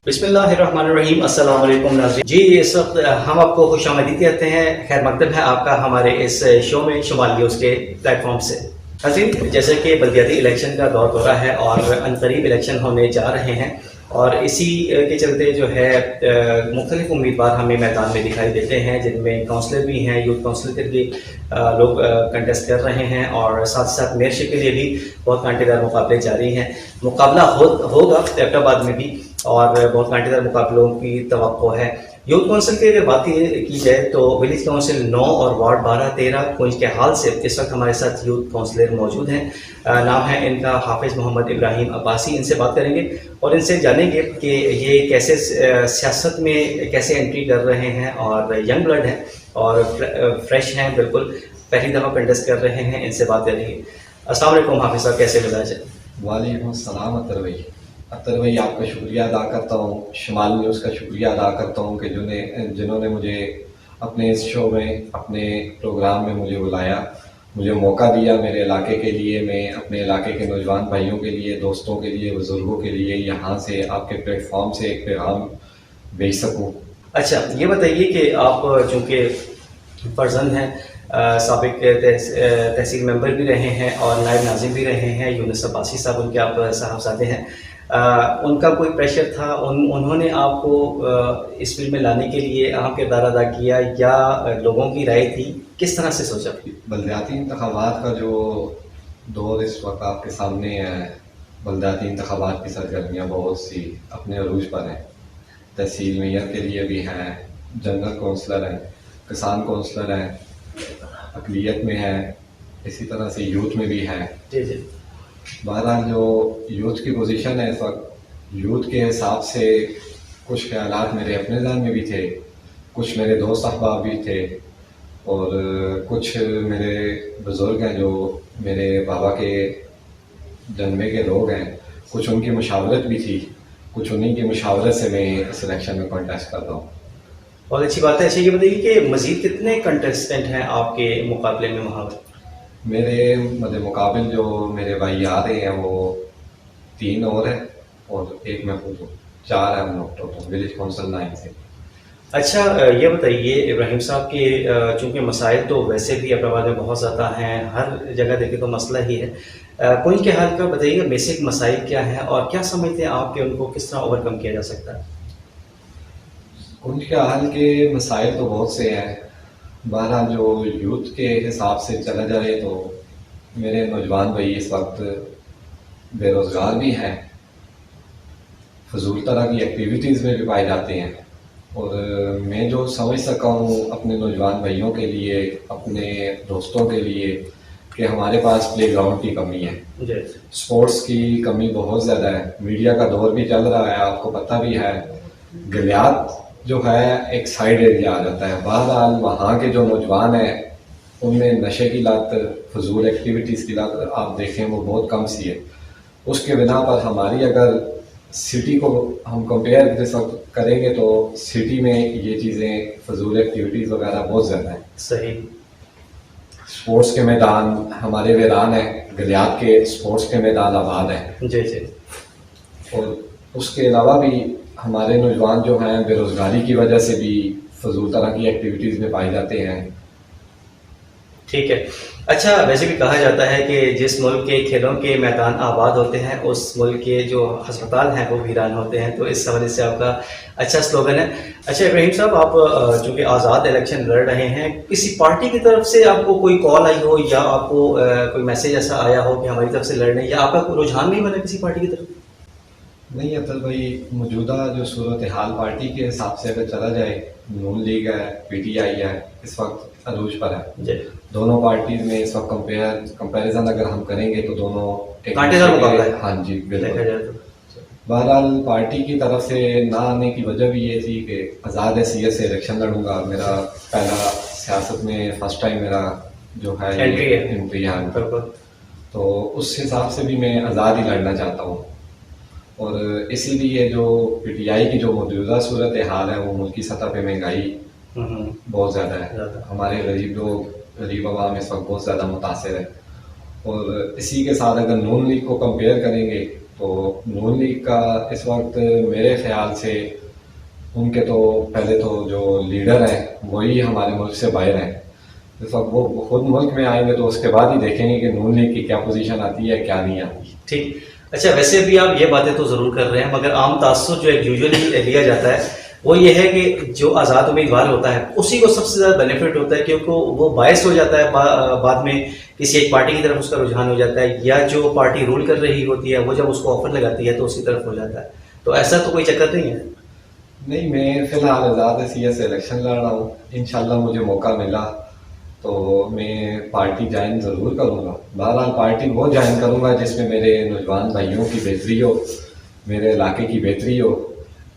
बिस्मिल्लाहिर्रहमानिर्रहीम। अस्सलाम वालेकुम नाज़रीन। जी, इस वक्त हम आपको खुश आमदीद कहते हैं। खैर मकदम है आपका हमारे इस शो में शुमाल न्यूज़ के प्लेटफॉर्म से। नाज़रीन, जैसे कि बल्दियाती इलेक्शन का दौर हो रहा है और अनकरीब इलेक्शन होने जा रहे हैं और इसी के चलते जो है मुख्तलिफ उम्मीदवार हमें मैदान में दिखाई देते हैं, जिनमें काउंसलर भी हैं, यूथ काउंसलर के लिए लोग कंटेस्ट कर रहे हैं और साथ साथ मेयरशिप के लिए भी बहुत कांटेदार मुकाबले जारी हैं। मुकाबला होगा एबटाबाद में भी और बहुत कांटेदार मुकाबलों की तवक्को है। यूथ काउंसिल की अगर बात की जाए तो विलेज काउंसिल 9 और वार्ड 12-13 कुंज के हाल से इस वक्त हमारे साथ यूथ काउंसलर मौजूद हैं। नाम है इनका हाफिज़ मोहम्मद इब्राहिम अब्बासी। इनसे बात करेंगे और इनसे जानेंगे कि ये कैसे सियासत में कैसे एंट्री कर रहे हैं और यंग ब्लड हैं और फ्रेश हैं, बिल्कुल पहली दफ़ा कंटेस्ट कर रहे हैं। इनसे बात करेंगे। अस्सलाम वालेकुम हाफिज़ साहब, कैसे मिजाज है? वालेकुम सलाम अतर भाई आपका शुक्रिया अदा करता हूँ, शुमाल न्यूज़ का शुक्रिया अदा करता हूँ कि जिन्होंने मुझे अपने इस शो में, अपने प्रोग्राम में मुझे बुलाया, मुझे मौका दिया मेरे इलाके के लिए, मैं अपने इलाके के नौजवान भाइयों के लिए, दोस्तों के लिए, बुज़ुर्गों के लिए यहाँ से आपके प्लेटफॉर्म से एक पैगाम भेज सकूँ। अच्छा, ये बताइए कि आप चूँकि फर्जंद हैं, साबिक तहसील मेंबर भी रहे हैं और नायब नाज़िम भी रहे हैं, यूनुस अब्बासी साहब उनके आप साहबजादे हैं। उनका कोई प्रेशर था, उन्होंने आपको इस फील्ड में लाने के लिए अहम किरदार अदा किया या लोगों की राय थी? किस तरह से सोचा? बल्दियाती इंतखाबात का जो दौर इस वक्त आपके सामने है, बल्दियाती इंतखाबात की सरगर्मियाँ बहुत सी अपने अरूज पर हैं। तहसील मेयर के लिए भी हैं, जनरल कौंसलर हैं, किसान कौंसलर हैं, अक़लियत में है, इसी तरह से यूथ में भी है। जी जी। बहरहाल जो यूथ की पोजीशन है इस वक्त, यूथ के हिसाब से कुछ ख्यालात मेरे अपने ज़हन में भी थे, कुछ मेरे दोस्त अहबाब भी थे और कुछ मेरे बुज़ुर्ग हैं जो मेरे बाबा के जन्मे के लोग हैं, कुछ उनकी मशावरत भी थी, कुछ उन्हीं की मशावरत से मैं इस इलेक्शन में कॉन्टेस्ट कर रहा हूँ। बहुत अच्छी बात है। अच्छा, ये बताइए कि मज़ीद कितने कंटेस्टेंट हैं आपके मुकाबले में वहाँ पर? मेरे मद्दे मुकाबिल जो मेरे भाई आ रहे हैं वो 3 और हैं और एक मैं खुद हूँ, 4 है हम टोटल विलेज काउंसिल 9 से। अच्छा, ये बताइए इब्राहिम साहब कि चूँकि मसाइल तो वैसे भी एबटाबाद में बहुत ज़्यादा हैं, हर जगह देखें तो मसला ही है। कुंज के हाल का बताइए बेसिक मसाइल क्या हैं और क्या समझते हैं आप कि उनको किस तरह ओवरकम किया जा सकता है? कुंज के हाल के मसाइल तो बहुत से हैं। बहरहाल जो यूथ के हिसाब से चला जाए तो मेरे नौजवान भाई इस वक्त बेरोज़गार भी हैं, फजूल तरह की एक्टिविटीज़ में भी पाए जाते हैं और मैं जो समझ सका हूँ अपने नौजवान भाइयों के लिए, अपने दोस्तों के लिए कि हमारे पास प्ले ग्राउंड की कमी है, स्पोर्ट्स की कमी बहुत ज़्यादा है। मीडिया का दौर भी चल रहा है, आपको पता भी है। गलियात जो है एक साइड एरिया आ जाता है। बहरहाल वहाँ के जो नौजवान हैं उनमें नशे की लत, फजूल एक्टिविटीज़ की लत आप देखें वो बहुत कम सी है। उसके बिना पर हमारी अगर सिटी को हम कंपेयर जिस वक्त करेंगे तो सिटी में ये चीज़ें फजूल एक्टिविटीज़ वगैरह बहुत ज़्यादा हैं। सही। स्पोर्ट्स के मैदान हमारे वीरान हैं, गलियात के स्पोर्ट्स के मैदान आबाद हैं। जी जी। और उसके अलावा भी हमारे नौजवान जो हैं बेरोज़गारी की वजह से भी फजूल तरह की एक्टिविटीज़ में पाए जाते हैं। ठीक है। अच्छा, वैसे भी कहा जाता है कि जिस मुल्क के खेलों के मैदान आबाद होते हैं उस मुल्क के जो हस्पताल हैं वो वीरान होते हैं, तो इस हवाले से आपका अच्छा स्लोगन है। अच्छा इब्राहिम साहब, आप चूँकि आज़ाद इलेक्शन लड़ रहे हैं, किसी पार्टी की तरफ से आपको कोई कॉल आई हो या आपको कोई मैसेज ऐसा आया हो कि हमारी तरफ से लड़ने, या आपका कोई रुझान नहीं बना किसी पार्टी की तरफ? नहीं अतल भाई, मौजूदा जो सूरत हाल पार्टी के हिसाब से अगर चला जाए, नून लीग है, PTI है, इस वक्त अरूज पर है। दोनों पार्टीज में इस वक्त कंपैरिजन अगर हम करेंगे तो दोनों कांटेदार मुकाबला है। हाँ जी बिल्कुल। तो बहरहाल पार्टी की तरफ से ना आने की वजह भी ये थी कि आज़ाद हैसियत से इलेक्शन लड़ूंगा। मेरा पहला सियासत में फर्स्ट टाइम मेरा जो है एंट्री है, तो उस हिसाब से भी मैं आज़ाद ही लड़ना चाहता हूँ। और इसीलिए जो PTI की जो मौजूदा सूरत हाल है वो मुल्की सतह पे महंगाई बहुत ज़्यादा है, हमारे गरीब लोग, गरीब आवाम इस वक्त बहुत ज़्यादा मुतासर है। और इसी के साथ अगर नून लीग को कंपेयर करेंगे تو نون لیگ کا اس وقت میرے خیال سے ان کے تو پہلے تو جو لیڈر ہیں وہی ہمارے ملک سے باہر ہیں. اس وقت وہ خود ملک میں آئیں گے تو اس کے بعد ہی دیکھیں گے کہ نون لیگ کی کیا پوزیشن آتی ہے کیا نہیں آتی. ٹھیک. اچھا ویسے بھی آپ یہ باتیں تو ضرور کر رہے ہیں مگر عام تاثر جو یوزلی لیا جاتا ہے وہ یہ ہے کہ جو آزاد امیدوار ہوتا ہے اسی کو سب سے زیادہ بینیفٹ ہوتا ہے کیونکہ وہ باعث ہو جاتا ہے بعد میں کسی ایک پارٹی کی طرف اس کا رجحان ہو جاتا ہے یا جو پارٹی رول کر رہی ہوتی ہے وہ جب اس کو آفر لگاتی ہے تو اس کی طرف ہو جاتا ہے. تو ایسا تو کوئی چکر نہیں ہے؟ نہیں, میں فی الحال آزاد حیثیت سے الیکشن لڑ رہا ہوں. انشاءاللہ مجھے موقع ملا تو میں پارٹی جوائن ضرور کروں گا. بہرحال پارٹی وہ جوائن کروں گا جس میں میرے نوجوان بھائیوں کی بہتری ہو, میرے علاقے کی بہتری ہو.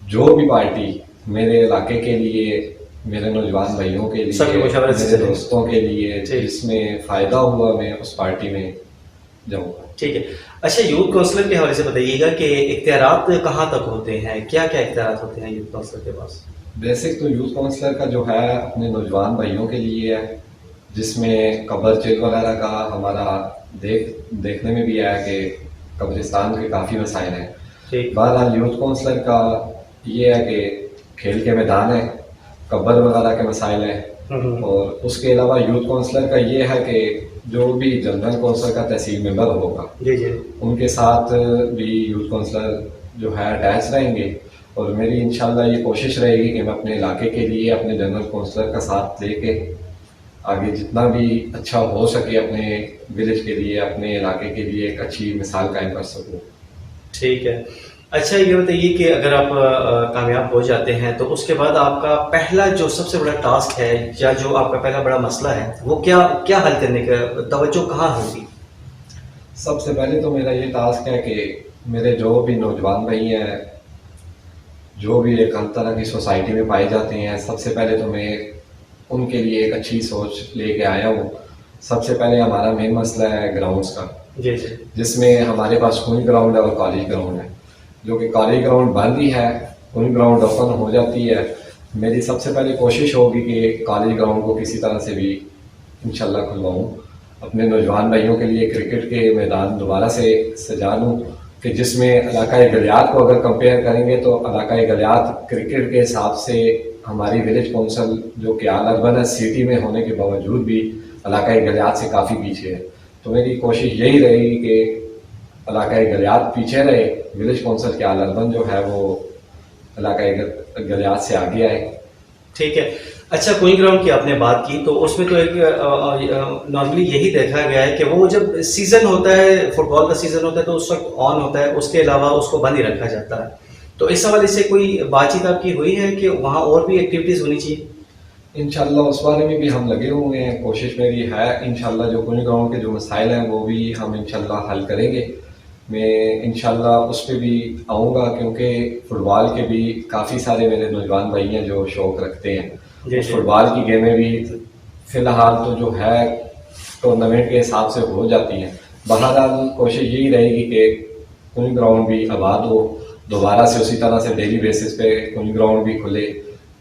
جو بھی پارٹی میرے علاقے کے لیے, میرے نوجوان بھائیوں کے لیے, میرے دوستوں کے لیے جس میں فائدہ ہوا میں اس پارٹی میں جاؤں گا. ٹھیک ہے. اچھا یوتھ کونسلر کے حوالے سے بتائیے گا کہ اختیارات کہاں تک ہوتے ہیں, کیا کیا اختیارات ہوتے ہیں یوتھ کونسلر کے پاس؟ بیسک تو یوتھ کونسلر کا جو ہے اپنے نوجوان بھائیوں کے لیے ہے جس میں قبر چیل وغیرہ کا ہمارا دیکھنے میں بھی آیا کہ قبرستان کے کافی مسائل ہیں. بہرحال یوتھ کونسلر کا یہ ہے کہ کھیل کے میدان ہے, قبر وغیرہ کے مسائل ہیں. اور اس کے علاوہ یوتھ کونسلر کا یہ ہے کہ جو بھی جنرل کونسل کا تحصیل ممبر ہوگا ان کے ساتھ بھی یوتھ کونسلر جو ہے اٹیچ رہیں گے. اور میری انشاءاللہ یہ کوشش رہے گی کہ میں اپنے علاقے کے لیے اپنے جنرل کونسلر کا ساتھ لے کے آگے جتنا بھی اچھا ہو سکے اپنے ولیج کے لیے, اپنے علاقے کے لیے ایک اچھی مثال قائم کر سکوں. ٹھیک ہے. اچھا یہ بتائیے کہ اگر آپ کامیاب ہو جاتے ہیں تو اس کے بعد آپ کا پہلا جو سب سے بڑا ٹاسک ہے یا جو آپ کا پہلا بڑا مسئلہ ہے وہ کیا حل کرنے کا توجہ کہاں ہوگی؟ سب سے پہلے تو میرا یہ ٹاسک ہے کہ میرے جو بھی نوجوان بھائی ہیں جو بھی ایک ہر طرح کی سوسائٹی میں پائے جاتے ہیں, سب سے پہلے تو میں ان کے لیے ایک اچھی سوچ لے کے آیا ہوں. سب سے پہلے ہمارا مین مسئلہ ہے گراؤنڈس کا, جس میں ہمارے پاس اسکول گراؤنڈ ہے اور کالج گراؤنڈ ہے. جو کہ کالج گراؤنڈ بند ہی ہے, اسکول گراؤنڈ اوپن ہو جاتی ہے. میری سب سے پہلے کوشش ہوگی کہ کالج گراؤنڈ کو کسی طرح سے بھی انشاءاللہ کھلواؤں. اپنے نوجوان بھائیوں کے لیے کرکٹ کے میدان دوبارہ سے سجا لوں کہ جس میں علاقۂ گلیات کو اگر کمپیئر کریں گے تو علاقۂ گلیات کرکٹ کے حساب سے ہماری ولیج کونسل جو کہ آل اربن ہے سٹی میں ہونے کے باوجود بھی علاقۂ گلیات سے کافی پیچھے ہے. تو میری کوشش یہی رہے گی کہ علاقۂ گلیات پیچھے رہے, ولیج کونسل کے آل اربن جو ہے وہ علاقۂ گلیات سے آگے آئے. ٹھیک ہے. اچھا کوئن گراؤنڈ کی آپ نے بات کی تو اس میں تو ایک نارملی یہی دیکھا گیا ہے کہ وہ جب سیزن ہوتا ہے, فٹ بال کا سیزن ہوتا ہے تو اس وقت آن ہوتا ہے, اس کے علاوہ اس کو بند ہی رکھا جاتا ہے. تو اس حوالے سے کوئی بات چیت آپ کی ہوئی ہے کہ وہاں اور بھی ایکٹیویٹیز ہونی چاہیے؟ انشاءاللہ اس بارے میں بھی ہم لگے ہوئے ہیں, کوشش میری ہے انشاءاللہ جو کوئن گراؤنڈ کے جو مسائل ہیں وہ بھی ہم انشاءاللہ حل کریں گے. میں انشاءاللہ اس پہ بھی آؤں گا کیونکہ فٹ بال کے بھی کافی سارے میرے نوجوان بھائی ہیں جو شوق رکھتے ہیں. فٹ بال کی گیمیں بھی فی الحال تو جو ہے ٹورنامنٹ کے حساب سے ہو جاتی ہیں. بہرحال کوشش یہی رہے گی کہ کوئن گراؤنڈ بھی آباد ہو دوبارہ سے, اسی طرح سے ڈیلی بیسس پہ کوئن گراؤنڈ بھی کھلے,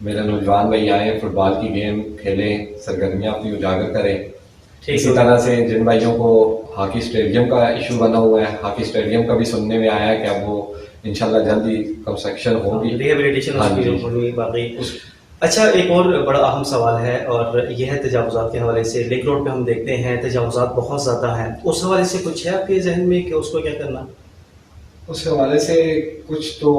میرے نوجوان بھائی آئیں, فٹ بال کی گیم کھیلیں, سرگرمیاں اپنی اجاگر کریں. اسی طرح سے جن بھائیوں کو ہاکی اسٹیڈیم کا ایشو بنا ہوا ہے, ہاکی اسٹیڈیم کا بھی سننے میں آیا ہے کہ اب وہ انشاءاللہ جلدی کنسٹرکشن ہوگی, ریہیبلیٹیشن. اچھا ایک اور بڑا اہم سوال ہے اور یہ ہے تجاوزات کے حوالے سے. لنک روڈ پہ ہم دیکھتے ہیں تجاوزات بہت زیادہ ہیں, اس حوالے سے کچھ ہے آپ کے ذہن میں کہ اس کو کیا کرنا؟ اس حوالے سے کچھ تو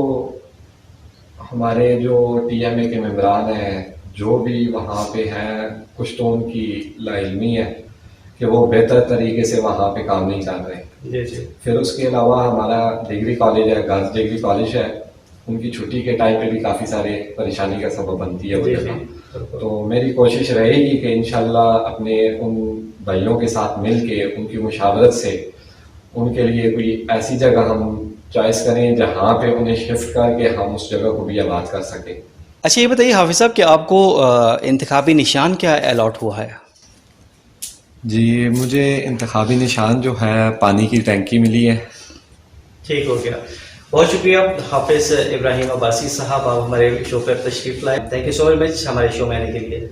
ہمارے جو ٹی ایم اے کے ممبران ہیں جو بھی وہاں پہ ہیں, کچھ تو ان کی لا علمی ہے کہ وہ بہتر طریقے سے وہاں پہ کام نہیں کر رہے. پھر اس کے علاوہ ہمارا ڈگری کالج ہے, گرلز ڈگری کالج ہے, ان کی چھٹی کے ٹائم پہ بھی کافی سارے پریشانی کا سبب بنتی ہے وہ جگہ. تو میری کوشش رہے گی کہ انشاءاللہ اپنے ان بھائیوں کے ساتھ مل کے ان کی مشاورت سے ان کے لیے کوئی ایسی جگہ ہم چوائس کریں جہاں پہ انہیں شفٹ کر کے ہم اس جگہ کو بھی آباد کر سکیں. اچھا یہ بتائیے حافظ صاحب کہ آپ کو انتخابی نشان کیا الاٹ ہوا ہے؟ جی مجھے انتخابی نشان جو ہے پانی کی ٹینکی ملی ہے. ٹھیک ہو گیا, بہت شکریہ حافظ ابراہیم عباسی صاحب, آپ ہمارے شو پر تشریف لائے. تھینک یو سو مچ ہمارے شو میں آنے کے لیے.